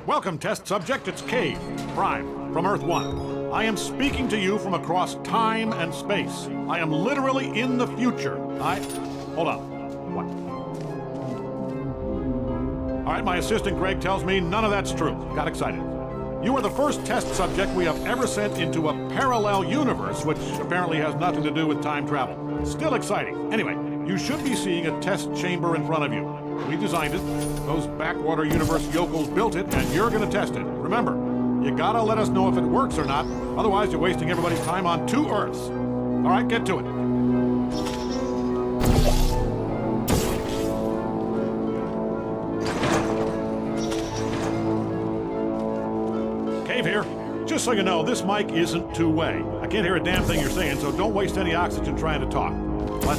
Welcome, test subject. It's Cave, Prime, from Earth 1. I am speaking to you from across time and space. I am literally in the future. Hold on. What? All right, my assistant Greg tells me none of that's true. Got excited. You are the first test subject we have ever sent into a parallel universe, which apparently has nothing to do with time travel. Still exciting. Anyway, you should be seeing a test chamber in front of you. We designed it. Those backwater universe yokels built it, and you're going to test it. Remember, you gotta let us know if it works or not. Otherwise, you're wasting everybody's time on two Earths. All right, get to it. Cave here. Just so you know, this mic isn't two-way. I can't hear a damn thing you're saying, so don't waste any oxygen trying to talk. What?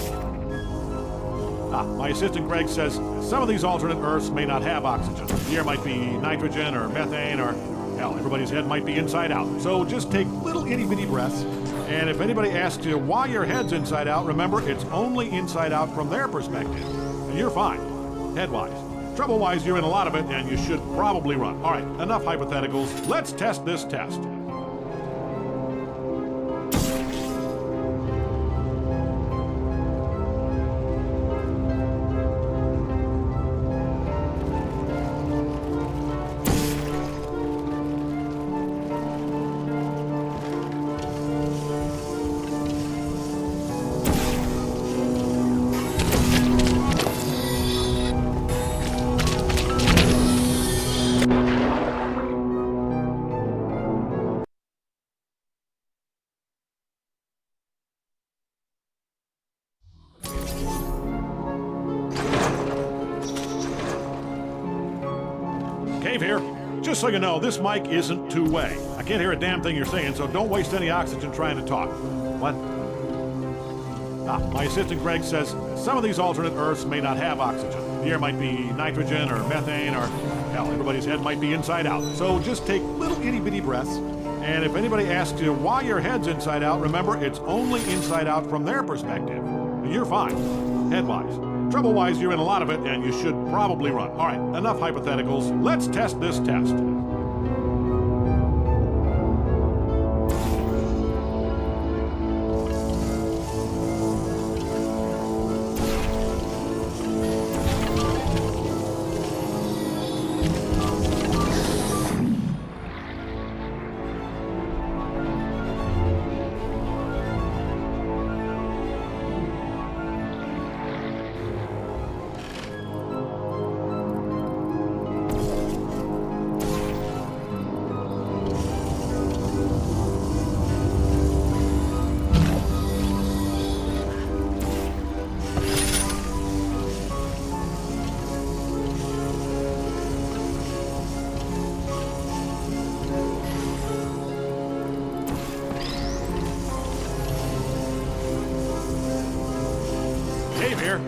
My assistant Greg says some of these alternate Earths may not have oxygen. The air might be nitrogen or methane or, hell, everybody's head might be inside out. So just take little itty-bitty breaths, and if anybody asks you why your head's inside out, remember, it's only inside out from their perspective. And you're fine, head-wise. Trouble-wise, you're in a lot of it, and you should probably run. All right, enough hypotheticals. Let's test this test. Cave here. Just so you know, this mic isn't two-way. I can't hear a damn thing you're saying, so don't waste any oxygen trying to talk. What? My assistant Greg says some of these alternate Earths may not have oxygen. The air might be nitrogen or methane or, hell, everybody's head might be inside out. So just take little itty-bitty breaths, and if anybody asks you why your head's inside out, remember, it's only inside out from their perspective. And you're fine, head-wise. Trouble-wise, you're in a lot of it, and you should probably run. All right, enough hypotheticals. Let's test this test. Here.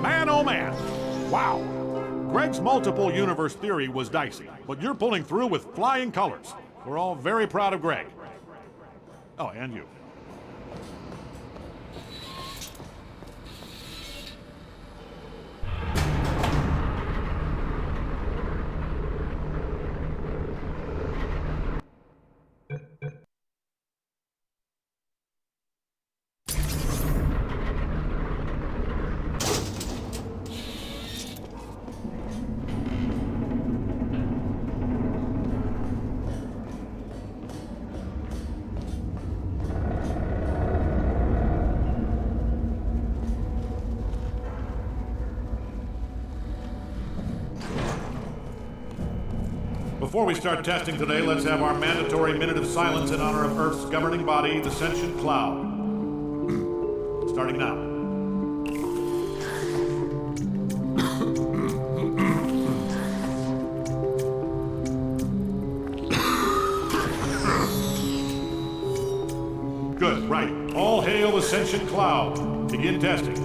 Man, oh man. Wow. Greg's multiple universe theory was dicey, but you're pulling through with flying colors. We're all very proud of Greg. Oh, and you. Before we start testing today, let's have our mandatory minute of silence in honor of Earth's governing body, the sentient cloud. Starting now. Good, right. All hail the sentient cloud. Begin testing.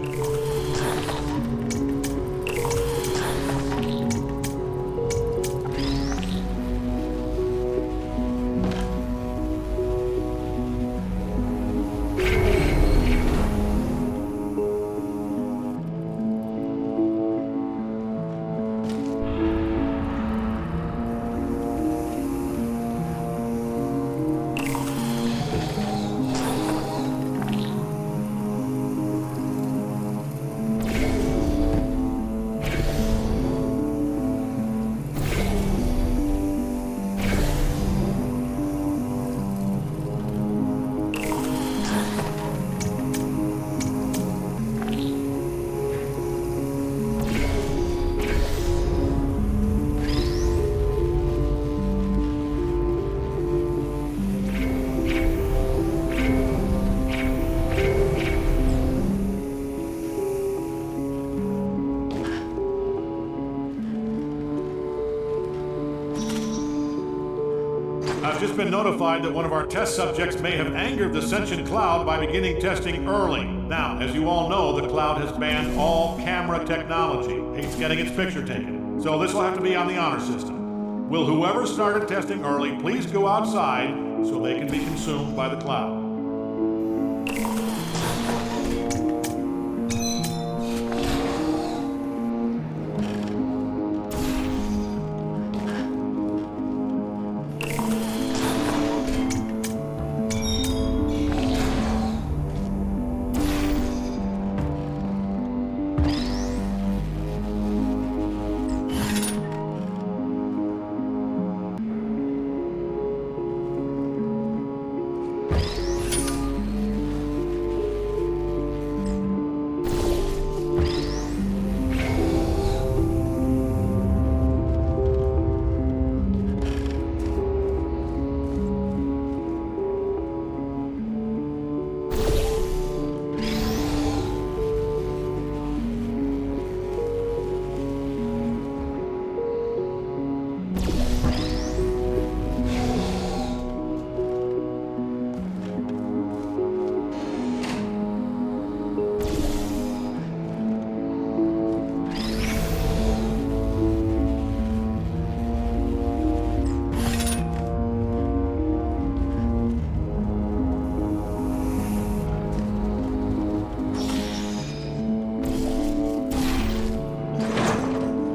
I've just been notified that one of our test subjects may have angered the sentient cloud by beginning testing early. Now, as you all know, the cloud has banned all camera technology. Hates getting its picture taken. So this will have to be on the honor system. Will whoever started testing early please go outside so they can be consumed by the cloud?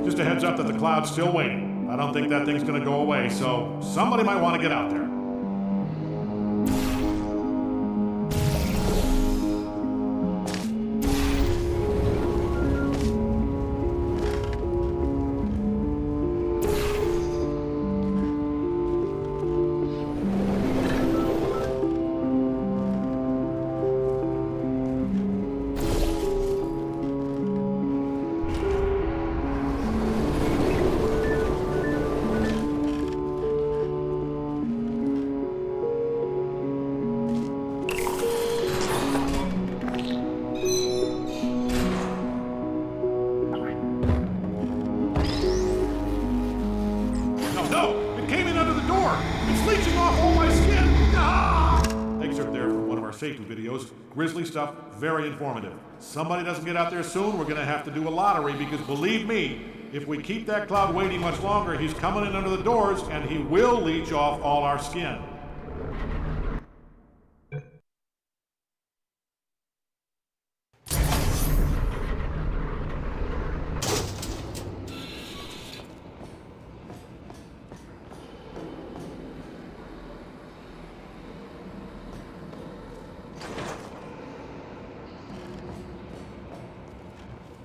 Just a heads up that the cloud's still waiting. I don't think that thing's gonna go away, so somebody might want to get out there. Safety videos. Grizzly stuff, very informative. Somebody doesn't get out there soon, we're gonna have to do a lottery because believe me, if we keep that cloud waiting much longer, he's coming in under the doors and he will leech off all our skin.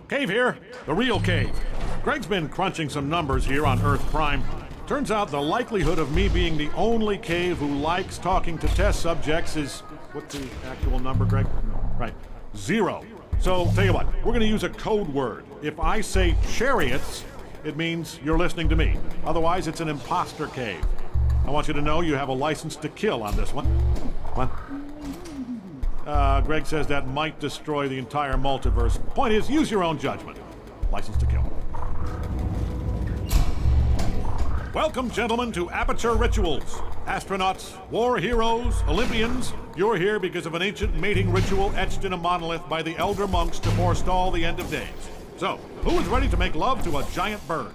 Cave here, the real cave. Greg's been crunching some numbers here on Earth Prime. Turns out the likelihood of me being the only cave who likes talking to test subjects is, what's the actual number, Greg? Right, 0. So, tell you what, we're gonna use a code word. If I say chariots, it means you're listening to me. Otherwise, it's an imposter cave. I want you to know you have a license to kill on this one. What? Greg says that might destroy the entire multiverse. Point is, use your own judgment. License to kill. Welcome, gentlemen, to Aperture Rituals. Astronauts, war heroes, Olympians, you're here because of an ancient mating ritual etched in a monolith by the elder monks to forestall the end of days. So, who is ready to make love to a giant bird?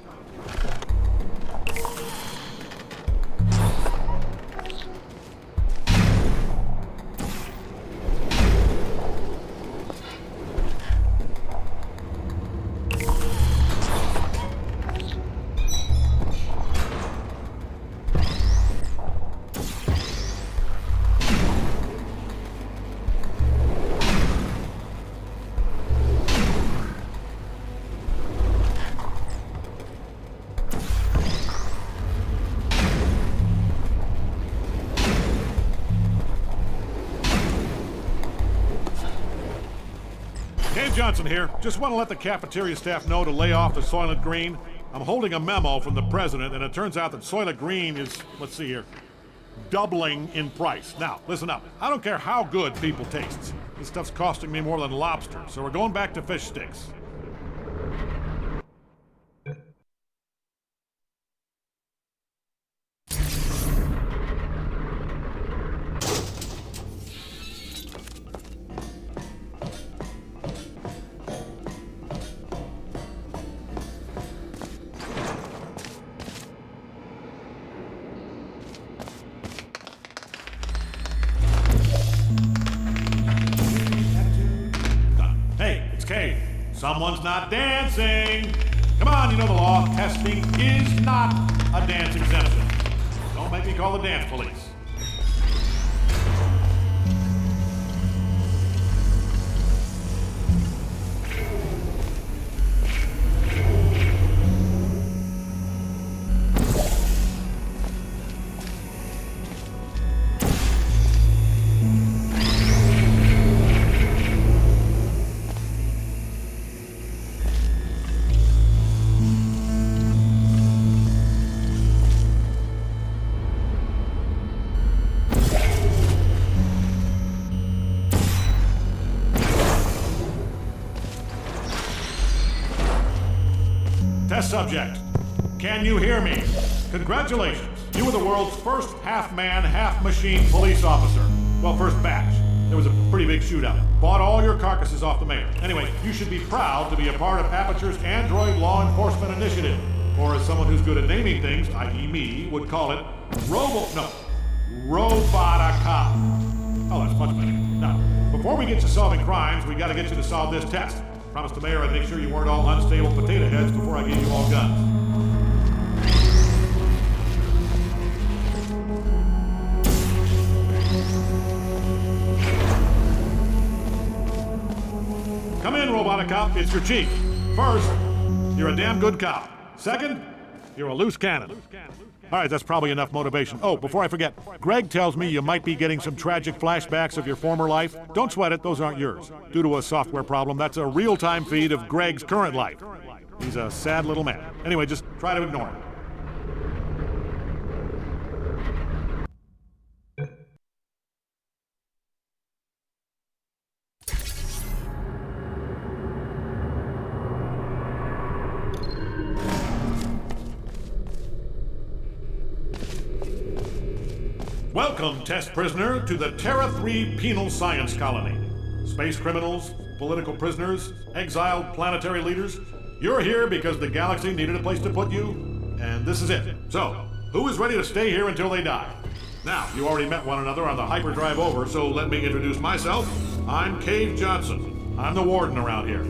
Johnson here. Just want to let the cafeteria staff know to lay off the Soylent Green. I'm holding a memo from the president, and it turns out that Soylent Green is, let's see here, doubling in price. Now, listen up. I don't care how good people taste. This stuff's costing me more than lobster, so we're going back to fish sticks. Someone's not dancing. Come on, you know the law. Testing is not a dance exemption. Don't make me call the dance police. Test subject, can you hear me? Congratulations, you were the world's first half-man, half-machine police officer. Well, first batch. There was a pretty big shootout. Bought all your carcasses off the mayor. Anyway, you should be proud to be a part of Aperture's Android Law Enforcement Initiative. Or as someone who's good at naming things, i.e. me, would call it, Roboticop. Oh, that's much better. Now, before we get to solving crimes, we gotta get you to solve this test. Promised the mayor I'd make sure you weren't all unstable potato heads before I gave you all guns. Come in, Roboticop. It's your chief. First, you're a damn good cop. Second, you're a loose cannon. All right, that's probably enough motivation. Oh, before I forget, Greg tells me you might be getting some tragic flashbacks of your former life. Don't sweat it, those aren't yours. Due to a software problem, that's a real-time feed of Greg's current life. He's a sad little man. Anyway, just try to ignore him. Welcome, test prisoner, to the Terra 3 Penal Science Colony. Space criminals, political prisoners, exiled planetary leaders. You're here because the galaxy needed a place to put you, and this is it. So, who is ready to stay here until they die? Now, you already met one another on the hyperdrive over, so let me introduce myself. I'm Cave Johnson. I'm the warden around here.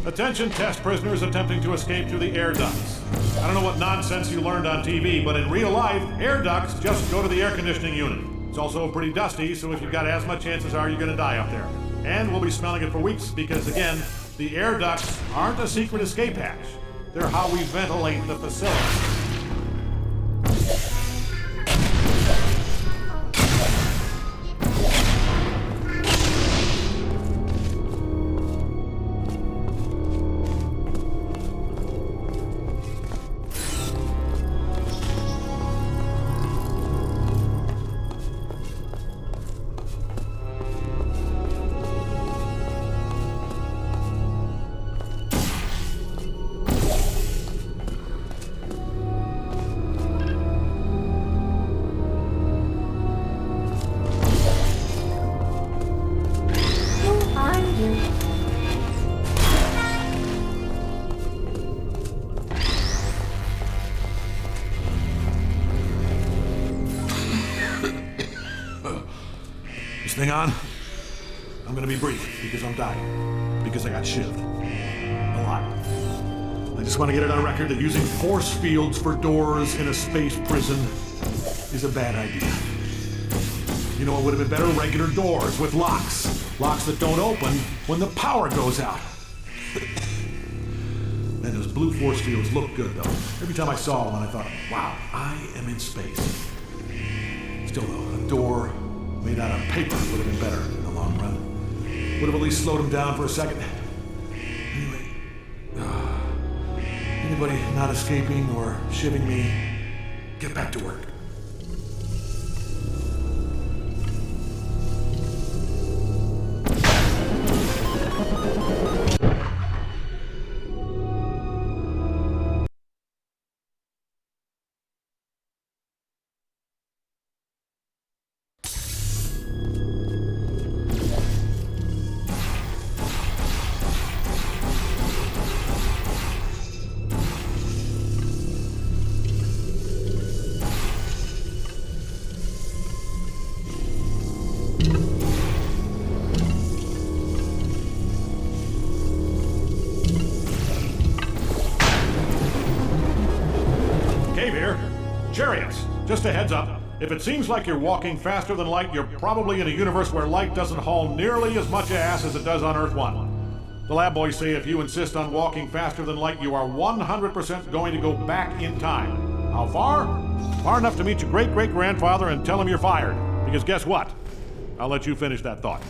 Attention test prisoners attempting to escape through the air ducts. I don't know what nonsense you learned on TV, but in real life, air ducts just go to the air conditioning unit. It's also pretty dusty, so if you've got asthma, chances are you're gonna die up there. And we'll be smelling it for weeks because, again, the air ducts aren't a secret escape hatch. They're how we ventilate the facility. Thing on? I'm gonna be brief because I'm dying. Because I got shivved. A lot. I just want to get it on record that using force fields for doors in a space prison is a bad idea. You know what would have been better? Regular doors with locks. Locks that don't open when the power goes out. Man, those blue force fields look good though. Every time I saw them I thought, wow, I am in space. Still though, a door made out of paper would have been better in the long run. Would have at least slowed him down for a second. Anyway, anybody not escaping or shivving me, get back to work. Chariots, just a heads up. If it seems like you're walking faster than light, you're probably in a universe where light doesn't haul nearly as much ass as it does on Earth 1. The lab boys say if you insist on walking faster than light, you are 100% going to go back in time. How far? Far enough to meet your great-great-grandfather and tell him you're fired. Because guess what? I'll let you finish that thought.